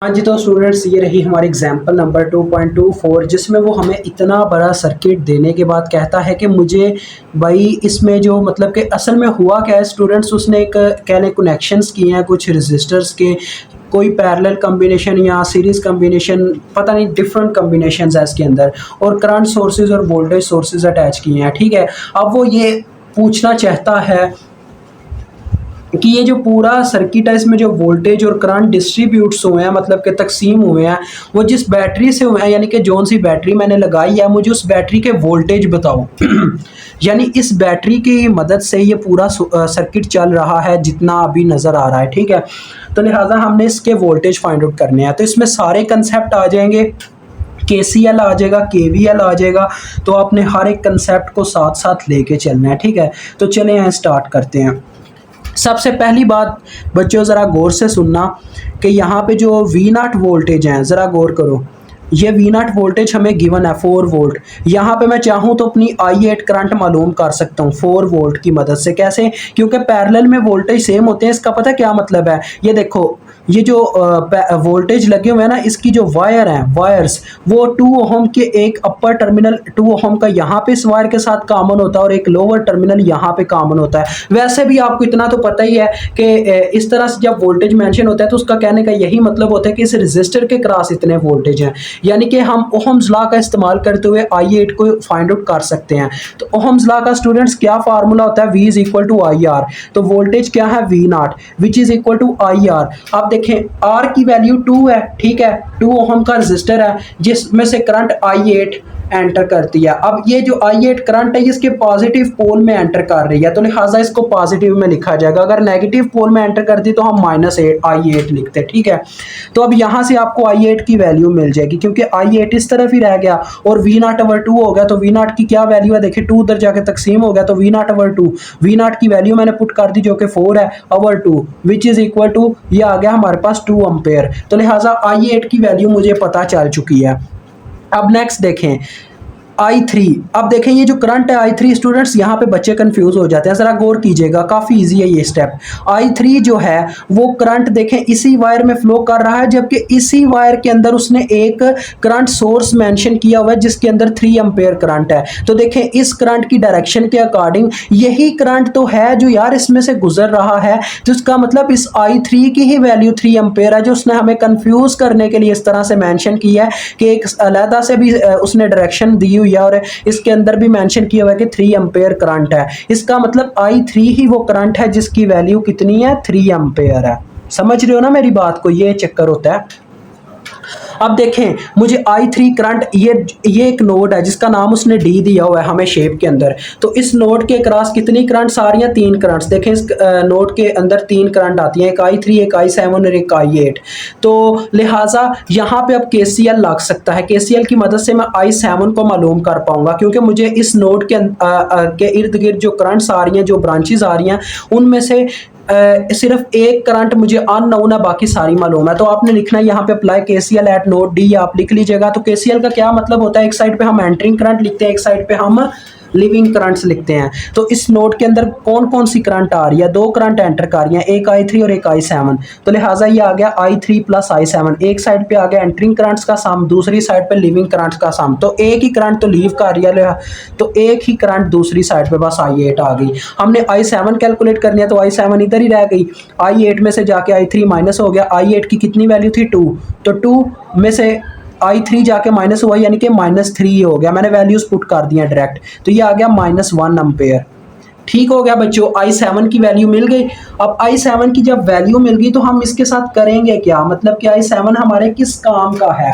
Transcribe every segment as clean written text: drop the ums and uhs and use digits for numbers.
हाँ जी, तो स्टूडेंट्स ये रही हमारी एग्जाम्पल नंबर 2.24 जिसमें वो हमें इतना बड़ा सर्किट देने के बाद कहता है कि मुझे भाई इसमें जो मतलब कि असल में हुआ क्या है स्टूडेंट्स, उसने एक कहने कनेक्शंस किए हैं कुछ रजिस्टर्स के, कोई पैरेलल कम्बिनेशन या सीरीज कम्बिनेशन, पता नहीं डिफरेंट कम्बिनेशंस है इसके अंदर, और करंट सोर्सेज और वोल्टेज सोर्सेज अटैच किए हैं। ठीक है, अब वो ये पूछना चाहता है कि ये जो पूरा सर्किट है इसमें जो वोल्टेज और करंट डिस्ट्रीब्यूट्स हुए हैं, मतलब कि तकसीम हुए हैं, वो जिस बैटरी से हुए हैं, यानी कि जौन सी बैटरी मैंने लगाई है मुझे उस बैटरी के वोल्टेज बताओ। यानी इस बैटरी की मदद से ये पूरा सर्किट चल रहा है जितना अभी नज़र आ रहा है। ठीक है, तो लिहाजा हमने इसके वोल्टेज फाइंड आउट करने हैं, तो इसमें सारे कंसेप्ट आ जाएंगे, KCL आ जाएगा, KVL आ जाएगा, तो आपने हर एक कंसेप्ट को साथ साथ लेके चलना है। ठीक है, तो चले यहाँ स्टार्ट करते हैं। सबसे पहली बात बच्चों ज़रा गौर से सुनना कि यहाँ पे जो V0 वोल्टेज हैं, ज़रा गौर करो, ये V0 वोल्टेज हमें गिवन है 4 वोल्ट। यहाँ पे मैं चाहूँ तो अपनी I8 करंट मालूम कर सकता हूँ 4 वोल्ट की मदद से। कैसे? क्योंकि पैरेलल में वोल्टेज सेम होते हैं। इसका पता क्या मतलब है? ये देखो, ये जो वोल्टेज लगे हुए हैं ना, इसकी जो वायर हैं, वायर्स, वो 2 ओहम के एक अपर टर्मिनल 2 ओहम का यहाँ पे इस वायर के साथ कॉमन होता है और एक लोअर टर्मिनल यहाँ पे कॉमन होता है। वैसे भी आपको इतना तो पता ही है कि इस तरह से जब वोल्टेज मेंशन होता है तो उसका कहने का यही मतलब होता है कि इस रजिस्टर के क्रॉस इतने वोल्टेज हैं, यानी कि हम ओहम्स लॉ का इस्तेमाल करते हुए I8 को फाइंड आउट कर सकते हैं। तो ओहम्स लॉ का स्टूडेंट्स क्या फार्मूला होता है? V is equal to IR। तो वोल्टेज क्या है? V0 which is equal to IR। आप देखें R की वैल्यू 2 है। ठीक है, 2 ओहम का रजिस्टर है जिसमें से करंट I8 एंटर करती है। अब ये जो I8 करंट है इसके पॉजिटिव पोल में एंटर कर रही है, तो लिहाजा इसको पॉजिटिव में लिखा जाएगा। अगर नेगेटिव पोल में एंटर करती तो हम -8 लिखते। ठीक है, तो अब यहाँ से आपको I8 की वैल्यू मिल जाएगी, क्योंकि I8 इस तरफ ही रह गया और V0/2 हो गया। तो V0 की क्या वैल्यू है? देखिए 2 उधर जाके तकसीम हो गया, तो V0/2, V0 की वैल्यू मैंने पुट कर दी जो कि 4 है over 2 which is equal to, ये आ गया हमारे पास 2 एम्पेयर। तो लिहाजा I8 की वैल्यू मुझे पता चल चुकी है। अब नेक्स्ट देखें I3। अब देखें ये जो करंट है I3 स्टूडेंट्स, यहाँ पे बच्चे कंफ्यूज हो जाते हैं, ज़रा गौर कीजिएगा, काफ़ी इजी है ये स्टेप। I3 जो है वो करंट देखें इसी वायर में फ्लो कर रहा है, जबकि इसी वायर के अंदर उसने एक करंट सोर्स मेंशन किया हुआ है जिसके अंदर 3 एम्पेयर करंट है। तो देखें इस करंट की डायरेक्शन के अकॉर्डिंग यही करंट तो है जो यार इसमें से गुजर रहा है, तो इसका मतलब इस I3 की ही वैल्यू 3 एम्पेयर है, जो उसने हमें कंफ्यूज करने के लिए इस तरह से मेंशन किया है कि एक अलहदा से भी उसने डायरेक्शन दी हुई है और इसके अंदर भी मेंशन किया हुआ है कि 3 एम्पेयर करंट है। इसका मतलब I3 ही वो करंट है जिसकी वैल्यू कितनी है? 3 एम्पेयर है। समझ रहे हो ना मेरी बात को? ये चक्कर होता है। अब देखें मुझे I3 करंट, ये एक नोड है जिसका नाम उसने D दिया हुआ है हमें शेप के अंदर। तो इस नोड के क्रॉस कितनी करंट्स आ रही हैं? 3 करंट्स। देखें इस नोड के अंदर 3 करंट आती हैं, एक I3, एक I7 और एक I8। तो लिहाजा यहाँ पे अब KCL लग सकता है। KCL की मदद से मैं I7 को मालूम कर पाऊंगा, क्योंकि मुझे इस नोड के इर्द गिर्द जो करंट्स आ रही हैं, जो ब्रांचेज आ रही हैं, उनमें से सिर्फ एक करंट मुझे अननोन है, बाकी सारी मालूम है। तो आपने लिखना है यहाँ पे apply KCL eight node D, आप लिख लीजिएगा। तो KCL का क्या मतलब होता है? एक साइड पे हम एंटरिंग करंट लिखते हैं, एक साइड पे हम लिविंग करंट्स लिखते हैं। तो इस नोड के अंदर कौन कौन सी करंट आ रही है? 2 करंट एंटर कर रही हैं, एक I3 और एक I7। तो लिहाजा ये आ गया I3 प्लस I7। एक साइड पे आ गया एंटरिंग करंट्स का सम, दूसरी साइड पे लिविंग करंट्स का सम। तो एक ही करंट तो लीव कर रही है, तो एक ही करंट दूसरी साइड पे बस I8 आ गई। हमने I7 कैलकुलेट करनी है, तो I7 इधर ही रह गई। I8 में से जाके I3 माइनस हो गया। I8 की कितनी वैल्यू थी? 2। तो 2 में से I3 जाके माइनस हुआ, यानी कि -3 हो गया। मैंने वैल्यूज पुट कर दी हैं डायरेक्ट, तो ये आ गया -1 एम्पेयर। ठीक हो गया बच्चों, I7 की वैल्यू मिल गई। अब I7 की जब वैल्यू मिल गई तो हम इसके साथ करेंगे क्या? मतलब कि I7 हमारे किस काम का है?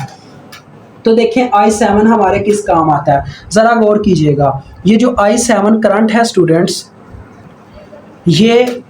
तो देखें I7 हमारे किस काम आता है, ज़रा गौर कीजिएगा। ये जो I7 करंट है स्टूडेंट्स, ये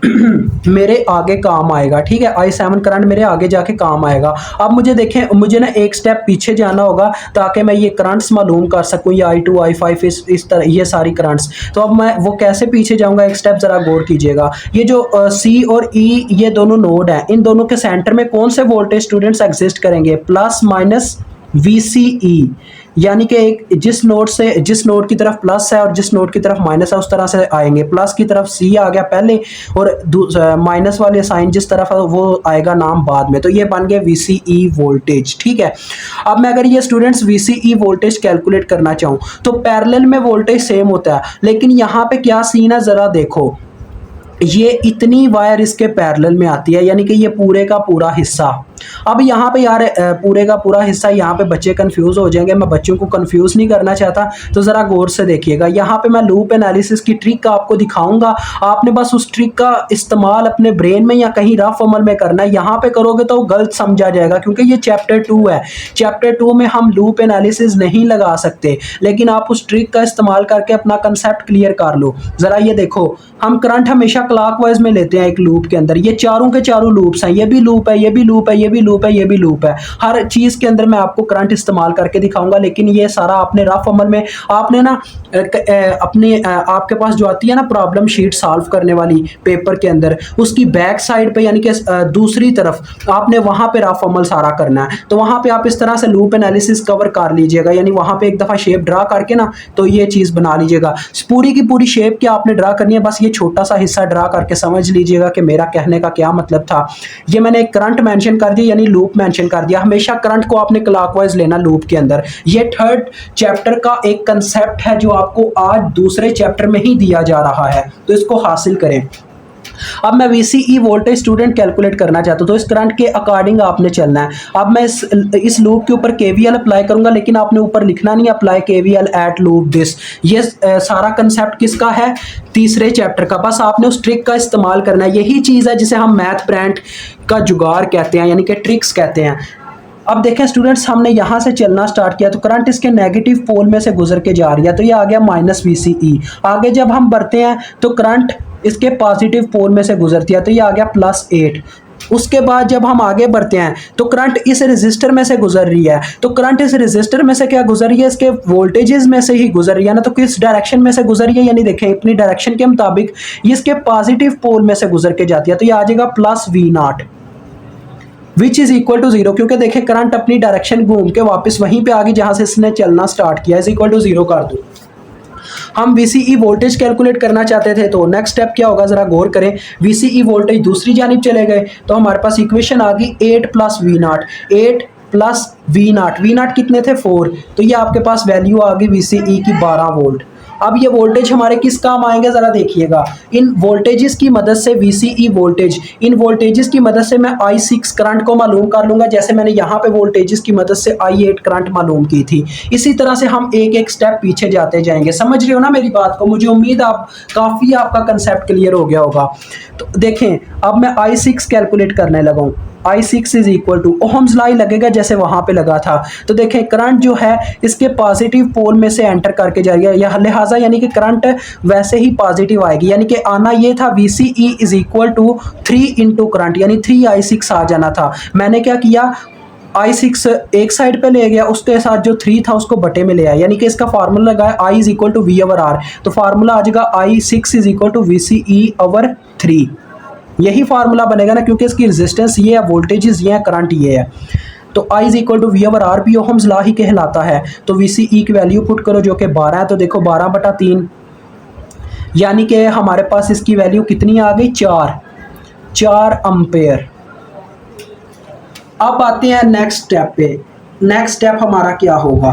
मेरे आगे काम आएगा। ठीक है, I7 करंट मेरे आगे जाके काम आएगा। अब मुझे देखें, मुझे ना एक स्टेप पीछे जाना होगा ताकि मैं ये करंट्स मालूम कर सकूं, ये I2 I5 इस तरह ये सारी करंट्स। तो अब मैं वो कैसे पीछे जाऊंगा? एक स्टेप ज़रा गौर कीजिएगा। ये जो C और E ये दोनों नोड हैं, इन दोनों के सेंटर में कौन से वोल्टेज स्टूडेंट्स एग्जिस्ट करेंगे? प्लस माइनस VCE, यानी कि एक जिस नोड की तरफ प्लस है और जिस नोड की तरफ माइनस है उस तरह से आएंगे। प्लस की तरफ C आ गया पहले और माइनस वाले साइन जिस तरफ है वो आएगा नाम बाद में, तो ये बन गया VCE वोल्टेज। ठीक है, अब मैं अगर ये स्टूडेंट्स VCE वोल्टेज कैलकुलेट करना चाहूँ तो पैरेलल में वोल्टेज सेम होता है, लेकिन यहाँ पे क्या सीन है ज़रा देखो, ये इतनी वायर इसके पैरेलल में आती है, यानी कि ये पूरे का पूरा हिस्सा। अब यहाँ पे यार पूरे का पूरा हिस्सा, यहाँ पे बच्चे कंफ्यूज हो जाएंगे, मैं बच्चों को कंफ्यूज नहीं करना चाहता, तो ज़रा गौर से देखिएगा। यहाँ पे मैं लूप एनालिसिस की ट्रिक आपको दिखाऊंगा, आपने बस उस ट्रिक का इस्तेमाल अपने ब्रेन में या कहीं रफ अमल में करना है। यहाँ पे करोगे तो गलत समझा जाएगा, क्योंकि ये चैप्टर 2 है। चैप्टर 2 में हम लूप एनालिसिस नहीं लगा सकते, लेकिन आप उस ट्रिक का इस्तेमाल करके अपना कंसेप्ट क्लियर कर लो। ज़रा ये देखो, हम करंट हमेशा क्लॉकवाइज में लेते हैं एक लूप के अंदर, ये चारों के चारों लूप्स हैं, ये भी लूप है, ये भी लूप है, ये भी लूप है, ये भी लूप है। हर चीज के अंदर मैं आपको करंट इस्तेमाल करके दिखाऊंगा, लेकिन ये सारा आपने रफ अमल में आपने ना अपने आपके पास जो आती है ना प्रॉब्लम शीट सॉल्व करने वाली पेपर के अंदर, उसकी बैक साइड पे यानी कि दूसरी तरफ आपने वहां पे रफ अमल सारा करना है। तो वहां पे आप इस तरह से लूप एनालिसिस कवर कर लीजिएगा, यानी वहां पे एक दफा शेप ड्रा करके ना तो ये चीज बना लीजिएगा। पूरी की पूरी शेप क्या आपने ड्रा करनी है, बस ये छोटा सा हिस्सा ड्रा करके समझ लीजिएगा कि मेरा कहने का क्या मतलब था। ये मैंने एक करंट मेंशन कर दिया, यानी लूप मेंशन कर दिया। हमेशा करंट को आपने क्लॉकवाइज लेना लूप के अंदर। ये थर्ड चैप्टर का एक कंसेप्ट है जो आपको आज दूसरे चैप्टर में ही दिया जा रहा है, तो इसको हासिल करें। अब मैं VCE वोल्टेज स्टूडेंट कैलकुलेट करना चाहता हूं, तो इस करंट के अकॉर्डिंग आपने चलना है। अब मैं इस लूप के ऊपर KVL अप्लाई करूंगा, लेकिन आपने ऊपर लिखना नहीं apply KVL at loop this. ये सारा कंसेप्ट किसका है, तीसरे चैप्टर का। बस आपने उस ट्रिक का इस्तेमाल करना है। यही चीज़ है जिसे हम मैथ ब्रांड का जुगाड़ कहते हैं, यानी कि ट्रिक्स कहते हैं। अब देखें स्टूडेंट्स, हमने यहाँ से चलना स्टार्ट किया तो करंट इसके नेगेटिव पोल में से गुजर के जा रही है, तो ये आ गया -VCE। आगे जब हम बढ़ते हैं तो करंट इसके पॉजिटिव पोल में से गुजरती है, तो ये आ गया +8। उसके बाद जब हम आगे बढ़ते हैं तो करंट इस रेजिस्टर में से गुजर रही है, तो करंट इस रेजिस्टर में से क्या गुजर रही है, इसके वोल्टेजेस में से ही गुजर रही है ना, तो किस डायरेक्शन में से गुजर रही है, यानी देखें अपनी डायरेक्शन के मुताबिक ये इसके पॉजिटिव पोल में से गुजर के जाती है, तो ये आ जाएगा +V0 which is equal to 0, क्योंकि देखें करंट अपनी डायरेक्शन घूम के वापस वहीं पे आ गई जहां से इसने चलना स्टार्ट किया, इज इक्वल टू 0 कर दो। हम VCE वोल्टेज कैलकुलेट करना चाहते थे, तो नेक्स्ट स्टेप क्या होगा जरा गौर करें। VCE वोल्टेज दूसरी जानिब चले गए तो हमारे पास इक्वेशन आ गई 8 + V0, 8 + V0, V0 कितने थे 4, तो ये आपके पास वैल्यू आ गई VCE की 12 वोल्ट। अब ये वोल्टेज हमारे किस काम आएंगे जरा देखिएगा। इन वोल्टेजेस की मदद से VCE वोल्टेज, इन वोल्टेजेस की मदद से मैं I6 करंट को मालूम कर लूंगा, जैसे मैंने यहाँ पे वोल्टेजेस की मदद से I8 करंट मालूम की थी। इसी तरह से हम एक एक स्टेप पीछे जाते जाएंगे। समझ रहे हो ना मेरी बात को, मुझे उम्मीद आप काफ़ी आपका कंसेप्ट क्लियर हो गया होगा। तो देखें अब मैं I6 कैलकुलेट करने लगा हूँ। I6 is equal to Ohm's law लगेगा जैसे वहां पे लगा था, तो देखें करंट जो है इसके पॉजिटिव पोल में से एंटर करके जाएगा, या लिहाजा यानी कि करंट वैसे ही पॉजिटिव आएगी, यानी कि आना ये था VCE is equal to 3 into current, यानी 3I6 आ जाना था। मैंने क्या किया, I6 एक साइड पे ले गया, उसके साथ जो 3 था उसको बटे में ले आया, यानी कि इसका फार्मूला लगाया I is equal to V/R, तो फार्मूला आ जाएगा I6 is equal to VCE/3। यही फार्मूला बनेगा ना, क्योंकि इसकी रेजिस्टेंस ये है, वोल्टेजेस ये है, करंट ये है, तो I is equal to V/R भी ओहम्स ला ही कहलाता है। तो VCE की वैल्यू पुट करो जो कि 12 है, तो देखो 12/3, यानी कि हमारे पास इसकी वैल्यू कितनी आ गई, 4 एम्पेयर। अब आते हैं नेक्स्ट स्टेप पे। नेक्स्ट स्टेप हमारा क्या होगा,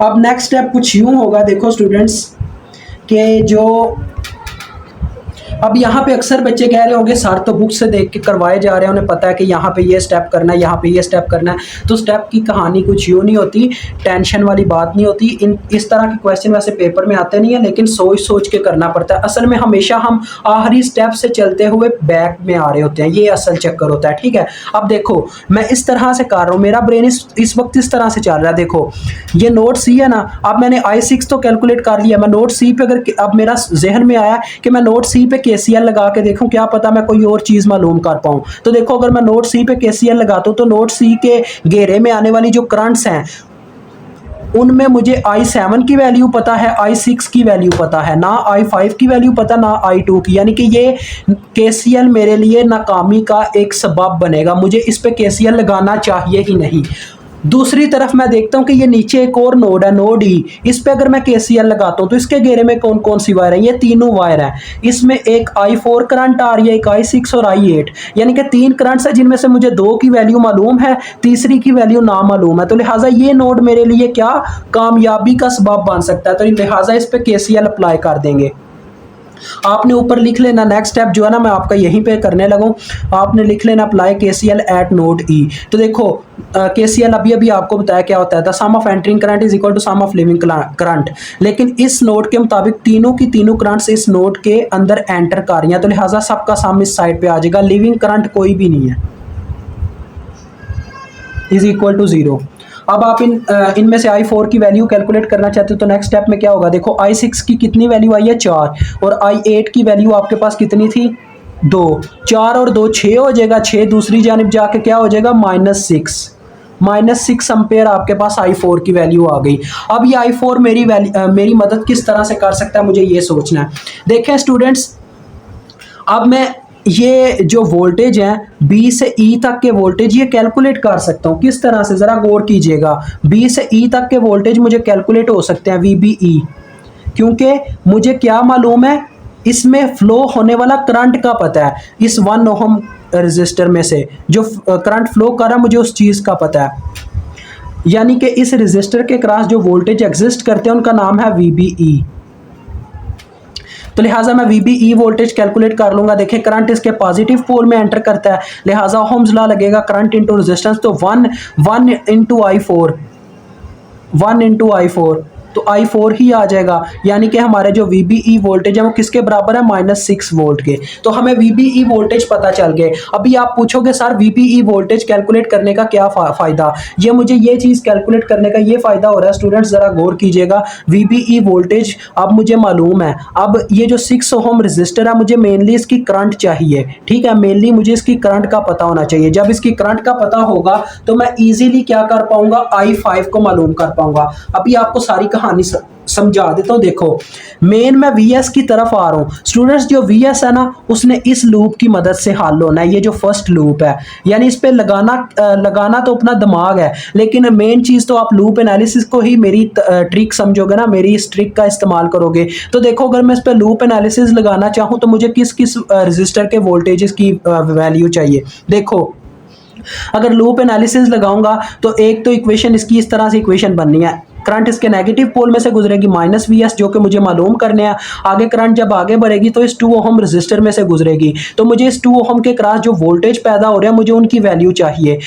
अब नेक्स्ट स्टेप कुछ यूं होगा, देखो स्टूडेंट्स कि जो अब यहाँ पे अक्सर बच्चे कह रहे होंगे सर तो बुक से देख के करवाए जा रहे हैं, उन्हें पता है कि यहाँ पे ये स्टेप करना है, यहाँ पे ये स्टेप करना है। तो स्टेप की कहानी कुछ यूँ नहीं होती, टेंशन वाली बात नहीं होती। इस तरह के क्वेश्चन वैसे पेपर में आते नहीं है, लेकिन सोच सोच के करना पड़ता है। असल में हमेशा हम आखिरी स्टेप से चलते हुए बैक में आ रहे होते हैं, ये असल चक्कर होता है। ठीक है, अब देखो मैं इस तरह से कर रहा हूँ, मेरा ब्रेन इस वक्त इस तरह से चल रहा है। देखो ये नोट C है ना, अब मैंने I6 तो कैलकुलेट कर लिया, मैं नोट C पे अगर अब मेरा जहन में आया कि मैं नोट C पे KCL लगा के देखूं, क्या पता मैं कोई और चीज मालूम कर पाऊं। तो देखो अगर मैं नोट C पे KCL लगाता हूं तो नोट C के घेरे में आने वाली जो करंट्स हैं उनमें मुझे I7 की वैल्यू पता है, I6 की वैल्यू पता है, ना I5 की वैल्यू पता, ना I2 की, यानी कि ये KCL मेरे लिए नाकामी का एक सबब बनेगा, मुझे इस पे KCL लगाना चाहिए ही नहीं। दूसरी तरफ मैं देखता हूँ कि ये नीचे एक और नोड है, नोड ई, इस पे अगर मैं KCL लगाता हूँ तो इसके घेरे में कौन कौन सी वायर है, ये तीनों वायर है, इसमें एक I4 करंट आ रही है, एक I6 और I8, यानी कि तीन करंट्स है जिनमें से मुझे दो की वैल्यू मालूम है, तीसरी की वैल्यू ना मालूम है, तो लिहाजा ये नोड मेरे लिए क्या कामयाबी का सबब बन सकता है, तो लिहाजा इस पे KCL अप्लाई कर देंगे। आपने ऊपर लिख लेना, नेक्स्ट स्टेप जो है ना मैं आपका यहीं पे करने लगूँ, आपने लिख लेना अप्लाई KCL एट नोड ई। तो देखो KCL अभी अभी आपको बताया क्या होता है, the sum of entering current is equal to sum of leaving current, लेकिन इस नोड के मुताबिक तीनों की तीनों करंट्स इस नोड के अंदर एंटर कर रही हैं, तो लिहाजा सबका सम इस साइड पे आ जाएगा, लिविंग करंट कोई भी नहीं है, इज इक्वल टू 0। अब आप इनमें से I4 की वैल्यू कैलकुलेट करना चाहते हो तो नेक्स्ट स्टेप में क्या होगा, देखो I6 की कितनी वैल्यू आई है 4, और I8 की वैल्यू आपके पास कितनी थी 2, 4 और 2 6 हो जाएगा, 6 दूसरी जानिब जाके क्या हो जाएगा -6 एम्पेयर आपके पास I4 की वैल्यू आ गई। अब ये I4 मेरी मदद किस तरह से कर सकता है, मुझे ये सोचना है। देखें स्टूडेंट्स, अब मैं ये जो वोल्टेज है B से E तक के वोल्टेज ये कैलकुलेट कर सकता हूँ, किस तरह से ज़रा गौर कीजिएगा। B से E तक के वोल्टेज मुझे कैलकुलेट हो सकते हैं VBE, क्योंकि मुझे क्या मालूम है, इसमें फ्लो होने वाला करंट का पता है, इस 1 ओहम रजिस्टर में से जो करंट फ्लो कर रहा है मुझे उस चीज़ का पता है, यानी कि इस रजिस्टर के क्रॉस जो वोल्टेज एग्जिस्ट करते हैं उनका नाम है VBE। तो लिहाजा मैं VBE वोल्टेज कैलकुलेट कर लूंगा। देखें करंट इसके पॉजिटिव पोल में एंटर करता है, लिहाजा ओहम्स लॉ लगेगा करंट इंटू रेजिस्टेंस, तो 1 इंटू I4, तो I4 ही आ जाएगा, यानी कि हमारे जो VBE वोल्टेज है वो किसके बराबर है, -6 वोल्ट के। तो हमें VBE वोल्टेज पता चल गए। अभी आप पूछोगे सर VBE वोल्टेज कैलकुलेट करने का क्या फ़ायदा, ये मुझे ये चीज़ कैलकुलेट करने का ये फ़ायदा हो रहा है स्टूडेंट्स, ज़रा गौर कीजिएगा। VBE वोल्टेज अब मुझे मालूम है, अब ये जो 6 ओहम रजिस्टर है मुझे मेनली इसकी करंट चाहिए, ठीक है, मेनली मुझे इसकी करंट का पता होना चाहिए। जब इसकी करंट का पता होगा तो मैं ईजिली क्या कर पाऊंगा, I5 को मालूम कर पाऊंगा। अभी आपको सारी कहानी समझा देता हूं। देखो मेन मैं VS की तरफ आ रहा हूं स्टूडेंट्स, जो VS है ना उसने इस लूप की मदद से हल होना है, ये जो फर्स्ट लूप है, यानी इस पे लगाना तो अपना दिमाग है, लेकिन मेन चीज तो आप लूप एनालिसिस को ही मेरी ट्रिक समझोगे ना, मेरी इस ट्रिक का इस्तेमाल करोगे। तो देखो अगर मैं इस पे लूप एनालिसिस लगाना चाहूं तो मुझे किस किस रजिस्टर के वोल्टेजेस की वैल्यू चाहिए। देखो अगर लूप एनालिसिस लगाऊंगा तो एक तो इक्वेशन इसकी इस तरह से इक्वेशन बननी है, करंट इसके नेगेटिव पोल में से गुजरेगी -VS, जो कि मुझे मालूम करने हैं। आगे करंट जब आगे बढ़ेगी तो इस 2 ओहम रजिस्टर में से गुजरेगी, तो मुझे इस 2 ओहम के क्रॉस जो वोल्टेज पैदा हो रहे हैं मुझे उनकी वैल्यू चाहिए।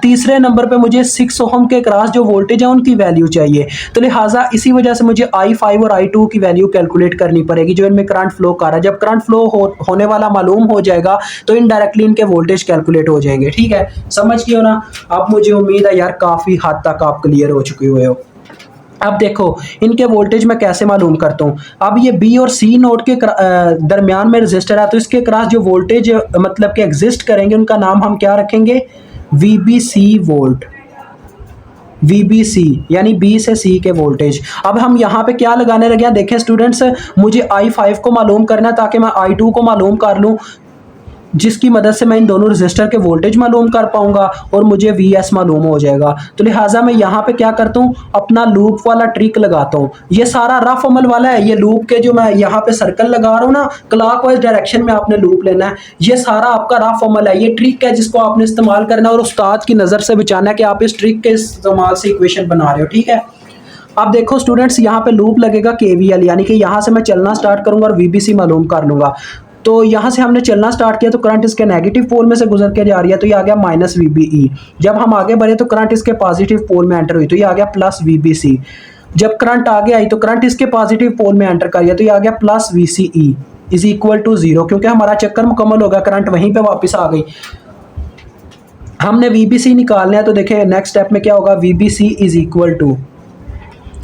तीसरे नंबर पे मुझे 6 ओहम के क्रॉस जो वोल्टेज है उनकी वैल्यू चाहिए। तो लिहाजा इसी वजह से मुझे I5 और I2 की वैल्यू कैलकुलेट करनी पड़ेगी, जो इनमें करंट फ्लो कर रहा है। जब करंट फ्लो होने वाला मालूम हो जाएगा तो इनडायरेक्टली इनके वोल्टेज कैलकुलेट हो जाएंगे। ठीक है, समझ गए हो ना। अब मुझे उम्मीद है यार काफ़ी हद तक आप क्लियर हो चुके हुए हो। अब देखो इनके वोल्टेज मैं कैसे मालूम करता हूँ। अब ये B और C नोड के दरमियान में रजिस्टर है, तो इसके क्रॉस जो वोल्टेज मतलब कि एग्जिस्ट करेंगे उनका नाम हम क्या रखेंगे, VBC वोल्ट, VBC यानी B से C के वोल्टेज। अब हम यहाँ पे क्या लगाने लगे हैं, देखें स्टूडेंट्स, मुझे I5 को मालूम करना है ताकि मैं I2 को मालूम कर लूँ, जिसकी मदद से मैं इन दोनों रजिस्टर के वोल्टेज मालूम कर पाऊंगा और मुझे VS मालूम हो जाएगा। तो लिहाजा मैं यहाँ पे क्या करता हूँ, अपना लूप वाला ट्रिक लगाता हूँ। ये सारा रफ अमल वाला है, ये लूप के जो मैं यहाँ पे सर्कल लगा रहा हूँ ना, क्लॉकवाइज डायरेक्शन में आपने लूप लेना है, ये सारा आपका रफ अमल है, ये ट्रिक है जिसको आपने इस्तेमाल करना है और उस्ताद की नज़र से बचाना है कि आप इस ट्रिक के इस्तेमाल से इक्वेशन बना रहे हो। ठीक है, अब देखो स्टूडेंट्स, यहाँ पे लूप लगेगा KVL, यानी कि यहाँ से मैं चलना स्टार्ट करूंगा और VBC मालूम कर लूंगा। तो यहाँ से हमने चलना स्टार्ट किया तो करंट इसके नेगेटिव पोल में से गुजर के जा रही है, तो ये आ गया -VBE। जब हम आगे बढ़े तो करंट इसके पॉजिटिव पोल में एंटर हुई, तो ये आ गया +VBC। जब करंट आगे आई तो करंट इसके पॉजिटिव पोल में एंटर कर गया, तो ये आ गया +VCE इज इक्वल टू 0, क्योंकि हमारा चक्कर मुकम्मल हो गया, करंट वहीं पे वापस आ गई। हमने VBC निकालना है, तो देखें नेक्स्ट स्टेप में क्या होगा, VBC इज इक्वल टू,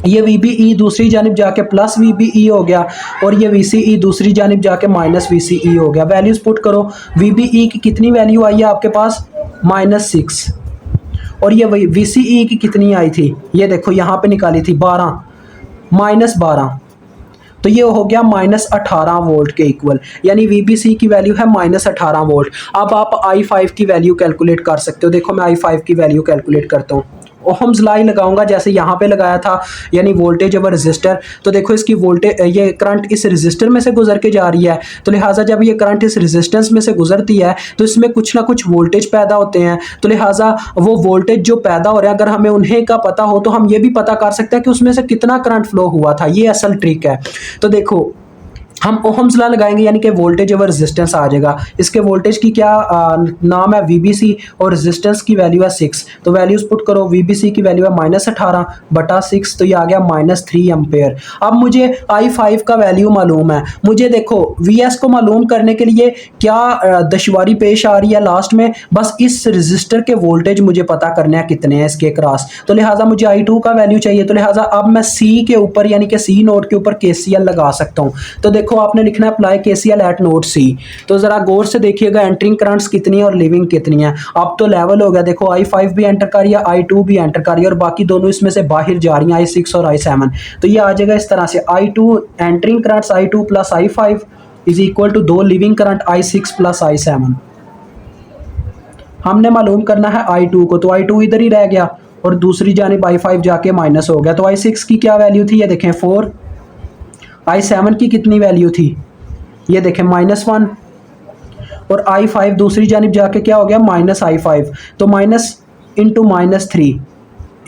ये VBE दूसरी जानिब जाके +VBE हो गया और ये VCE दूसरी जानिब जाके -VCE हो गया। वैल्यूज पुट करो, VBE की कितनी वैल्यू आई है आपके पास, -6, और ये वही VCE की कितनी आई थी, ये देखो यहाँ पे निकाली थी 12, -12, तो ये हो गया -18 वोल्ट के इक्वल, यानी VBC की वैल्यू है -18 वोल्ट। अब आप I5 की वैल्यू कैलकुलेट कर सकते हो। देखो मैं I5 की वैल्यू कैलकुलेट करता हूँ। ओहम्स लॉ लगाऊंगा जैसे यहाँ पे लगाया था, यानी वोल्टेज ओवर रेजिस्टर। तो देखो इसकी वोल्टेज, ये करंट इस रेजिस्टर में से गुजर के जा रही है, तो लिहाजा जब ये करंट इस रेजिस्टेंस में से गुजरती है तो इसमें कुछ ना कुछ वोल्टेज पैदा होते हैं। तो लिहाजा वो वोल्टेज जो पैदा हो रहा है, अगर हमें उन्हें का पता हो तो हम ये भी पता कर सकते हैं कि उसमें से कितना करंट फ्लो हुआ था। ये असल ट्रिक है। तो देखो हम ओहम्स लॉ लगाएंगे, यानी कि वोल्टेज ओवर रेजिस्टेंस आ जाएगा। इसके वोल्टेज की क्या नाम है, VBC, और रेजिस्टेंस की वैल्यू है 6। तो वैल्यूज पुट करो, VBC की वैल्यू है -18/6, तो ये आ गया -3 एम्पेयर। अब मुझे I5 का वैल्यू मालूम है। मुझे देखो VS को मालूम करने के लिए क्या दुश्वारी पेश आ रही है लास्ट में, बस इस रेजिस्टर के वोल्टेज मुझे पता करने हैं कितने हैं इसके क्रॉस। तो लिहाजा मुझे I2 का वैल्यू चाहिए। तो लिहाजा अब मैं C के ऊपर, यानी कि C नोड के ऊपर KCL लगा सकता हूँ। तो देखो आपने लिखना है apply KCL eight node C। तो जरा गौर से देखिएगा एंटरिंग करंट्स कितनी है और लिविंग कितनी है। अब तो लेवल हो गया, देखो I5 भी एंटर कर रही है, I2 भी एंटर कर रही है, और बाकी दोनों इसमें से बाहर जा रही हैं, I6 और I7। तो ये आ जाएगा इस तरह से, I2 entering currents I2 plus I5 is equal to 2 leaving current I6 plus I7। हमने मालूम करना है I2 को, तो I2 इधर ही रह गया और दूसरी जानिब I5 जाके माइनस हो गया। तो I6 की क्या वैल्यू थी, ये देखें 4। I7 की कितनी वैल्यू थी, ये देखें -1, और I5 दूसरी जानिब जाके क्या हो गया, -I5, तो माइनस इंटू -3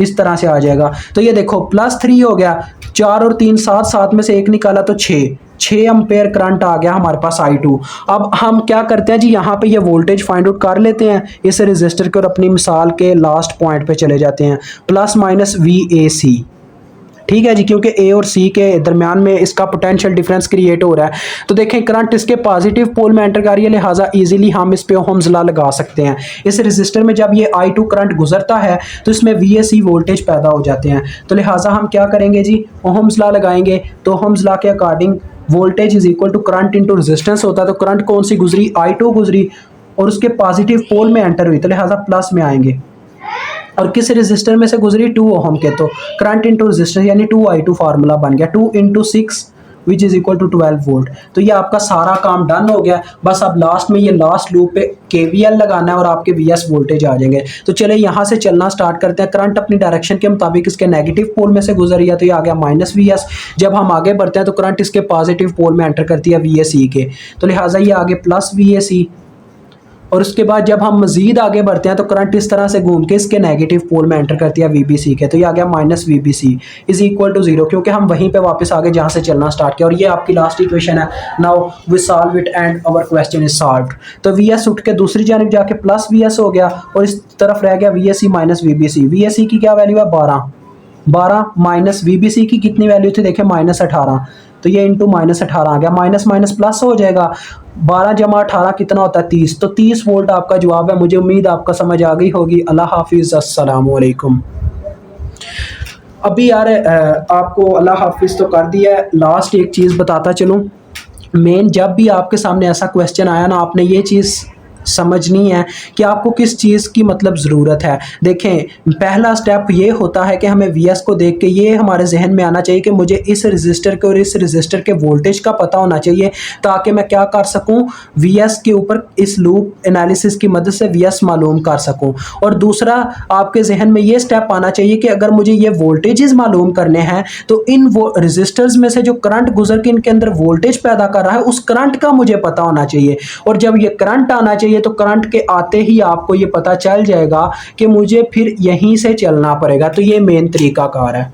इस तरह से आ जाएगा। तो ये देखो +3 हो गया, 4 और 3 7 में से 1 निकाला तो 6 एम्पेयर करंट आ गया हमारे पास I2। अब हम क्या करते हैं जी, यहाँ पे ये वोल्टेज फाइंड आउट कर लेते हैं इस रेजिस्टर के, और अपनी मिसाल के लास्ट पॉइंट पे चले जाते हैं, ± VAC। ठीक है जी, क्योंकि A और C के दरमियान में इसका पोटेंशियल डिफरेंस क्रिएट हो रहा है। तो देखें करंट इसके पॉजिटिव पोल में एंटर कर रही है, लिहाजा इजीली हम इस पे ओहम्स लॉ लगा सकते हैं। इस रेजिस्टर में जब ये I2 करंट गुजरता है तो इसमें VAC वोल्टेज पैदा हो जाते हैं। तो लिहाजा हम क्या करेंगे जी, ओहम्स लॉ लगाएंगे। तो ओहम्स लॉ के according voltage is equal to current into resistance होता है। तो करंट कौन सी गुजरी, I2 गुजरी, और उसके पॉजिटिव पोल में एंटर हुई, तो लिहाजा प्लस में आएंगे। और किस रेजिस्टर में से गुजरी, 2 ओहम के, तो करंट इंटू रेजिस्टेंस यानी 2I2 फार्मूला बन गया, 2 × 6 which is equal to 12 volt. तो ये आपका सारा काम डन हो गया। बस अब लास्ट में ये लास्ट लूप पे KVL लगाना है और आपके VS वोल्टेज आ जाएंगे। तो चले यहाँ से चलना स्टार्ट करते हैं। करंट अपनी डायरेक्शन के मुताबिक इसके नेगेटिव पोल में से गुजर रही है, तो ये आ गया -VS। जब हम आगे बढ़ते हैं तो करंट इसके पॉजिटिव पोल में एंटर करती है VAC के, तो लिहाजा ये आगे +VAC। और उसके बाद जब हम मजीद आगे बढ़ते हैं तो करंट इस तरह से घूम के इसके नेगेटिव पोल में एंटर करती है VBC के, तो ये आ गया -VBC इज इक्वल टू 0, क्योंकि हम वहीं पे वापस आगे जहाँ से चलना स्टार्ट किया। और ये आपकी लास्ट इक्वेशन है। Now we solve it and our question is solved. तो VS उठ के दूसरी जानिब जाके +VS हो गया, और इस तरफ रह गया VAC -VBC। VAC की क्या वैल्यू है, 12 माइनस VBC की कितनी वैल्यू थी, देखें -18, तो ये इंटू -18 आ गया, माइनस माइनस प्लस हो जाएगा। 12 × 18 कितना होता है, 30। तो 30 वोल्ट आपका जवाब है। मुझे उम्मीद आपका समझ आ गई होगी। अल्लाह हाफिज़, अस्सलाम वालेकुम। अभी यार आपको अल्लाह हाफिज़ तो कर दिया है, लास्ट एक चीज़ बताता चलूँ। मेन जब भी आपके सामने ऐसा क्वेश्चन आया ना, आपने ये चीज़ समझनी है कि आपको किस चीज़ की मतलब ज़रूरत है। देखें पहला स्टेप ये होता है कि हमें VS को देख के ये हमारे जहन में आना चाहिए कि मुझे इस रजिस्टर के और इस रजिस्टर के वोल्टेज का पता होना चाहिए, ताकि मैं क्या कर सकूं, VS के ऊपर इस लूप एनालिसिस की मदद से VS मालूम कर सकूं। और दूसरा आपके जहन में ये स्टेप आना चाहिए कि अगर मुझे ये वोल्टेजेस मालूम करने हैं तो इन वो रजिस्टर्स में से जो करंट गुजर के इनके अंदर वोल्टेज पैदा कर रहा है उस करंट का मुझे पता होना चाहिए। और जब ये करंट आना चाहिए तो करंट के आते ही आपको ये पता चल जाएगा कि मुझे फिर यहीं से चलना पड़ेगा। तो ये मेन तरीका कार है।